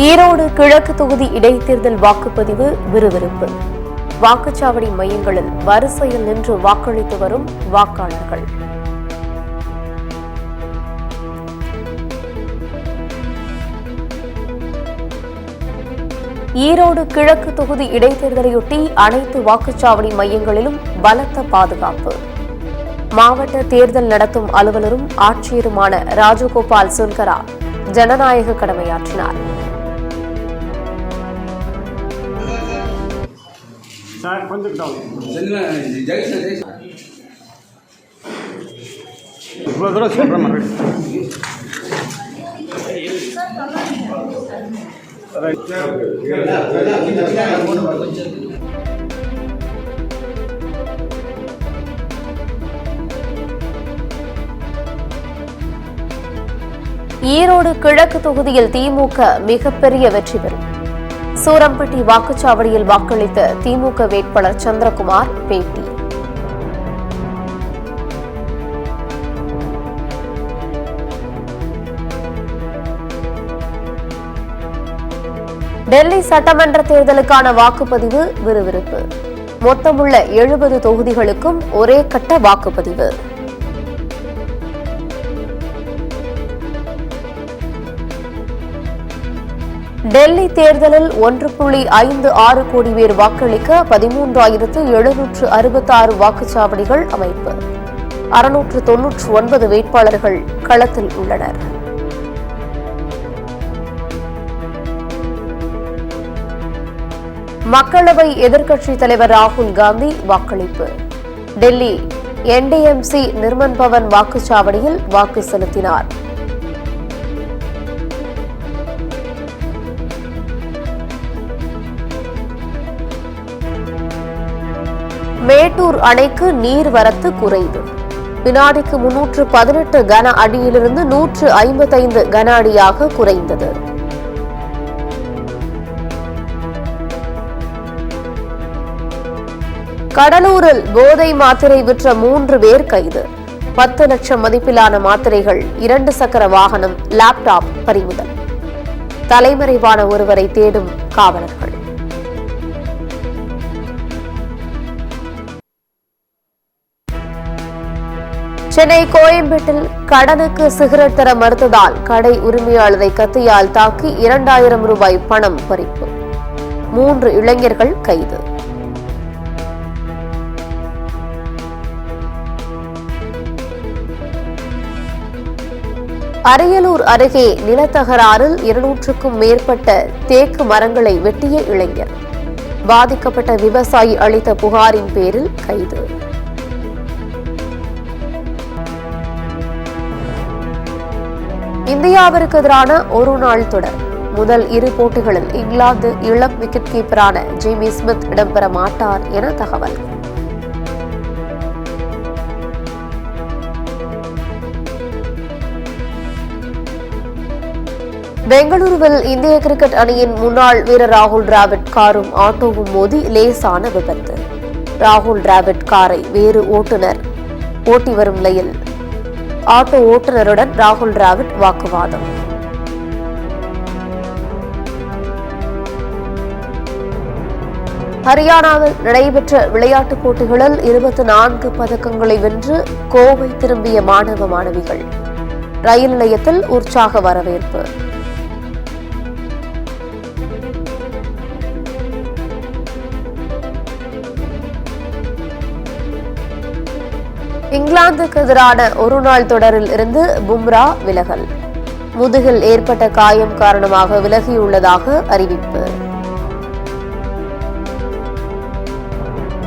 ஈரோடு கிழக்கு தொகுதி இடைத்தேர்தல் வாக்குப்பதிவு விறுவிறுப்பு. வாக்குச்சாவடி மையங்களில் வரிசையில் நின்று வாக்களித்து வரும் வாக்காளர்கள். ஈரோடு கிழக்கு தொகுதி இடைத்தேர்தலையொட்டி அனைத்து வாக்குச்சாவடி மையங்களிலும் பலத்த பாதுகாப்பு. மாவட்ட தேர்தல் நடத்தும் அலுவலரும் ஆட்சியருமான ராஜகோபால் சுன்கரா ஜனநாயக கடமையாற்றினார். ஈரோடு கிழக்கு தொகுதியில் திமுக மிகப்பெரிய வெற்றி பெறும். சூரம்பட்டி வாக்குச்சாவடியில் வாக்களித்த திமுக வேட்பாளர் சந்திரகுமார் பேட்டி. டெல்லி சட்டமன்ற தேர்தலுக்கான வாக்குப்பதிவு விறுவிறுப்பு. மொத்தமுள்ள 70 தொகுதிகளுக்கும் ஒரே கட்ட வாக்குப்பதிவு. டெல்லி தேர்தலில் 1.56 கோடி பேர் வாக்களிக்க 13,766 வாக்குச்சாவடிகள் அமைப்பு. 699 வேட்பாளர்கள் களத்தில் உள்ளனர். மக்களவை எதிர்க்கட்சித் தலைவர் ராகுல் காந்தி வாக்களிப்பு. டெல்லி NDMC நிர்மன் பவன் வாக்குச்சாவடியில் வாக்கு செலுத்தினார். மேட்டூர் அணைக்கு நீர்வரத்து குறைவு. வினாடிக்கு 318 கன அடியிலிருந்து 155 கன அடியாக குறைந்தது. கடலூரில் போதை மாத்திரை விற்ற 3 பேர் கைது. 10 லட்சம் மதிப்பிலான மாத்திரைகள், 2 சக்கர வாகனம், லேப்டாப் பறிமுதல். தலைமறைவான ஒருவரை தேடும் காவலர்கள். சென்னை கோயம்பேட்டில் கடனுக்கு சிகரெட் தர மறுத்ததால் கடை உரிமையாளரை கத்தியால் தாக்கி 2000 ரூபாய் பணம் பறிப்பு. 3 இளைஞர்கள் கைது. அரியலூர் அருகே நிலத்தகராறில் 200க்கும் மேற்பட்ட தேக்கு மரங்களை வெட்டிய இளைஞர். பாதிக்கப்பட்ட விவசாயி அளித்த புகாரின் பேரில் கைது. இந்தியாவிற்கு எதிரான ஒருநாள் தொடர். முதல் 2 போட்டிகளில் இங்கிலாந்து இளம் விக்கெட் கீப்பரான ஜேமி ஸ்மித் இடம்பெற மாட்டார் என தகவல். பெங்களூருவில் இந்திய கிரிக்கெட் அணியின் முன்னாள் வீரர் ராகுல் டிராவிட் காரும் ஆட்டோவும் மோதி லேசான விபத்து. ராகுல் டிராவிட் காரை வேறு ஓட்டுநர் ஓட்டி வரும் நிலையில் ஆட்டோ ஓட்டுநருடன் ராகுல் டிராவிட் வாக்குவாதம். ஹரியானாவில் நடைபெற்ற விளையாட்டுப் போட்டிகளில் 24 பதக்கங்களை வென்று கோவை திரும்பிய மாணவ மாணவிகள். ரயில் நிலையத்தில் உற்சாக வரவேற்பு. இங்கிலாந்துக்கு எதிரான ஒருநாள் தொடரில் இருந்து பும்ரா விலகல். முதுகில் ஏற்பட்ட காயம் காரணமாக விலகியுள்ளதாக அறிவிப்பு.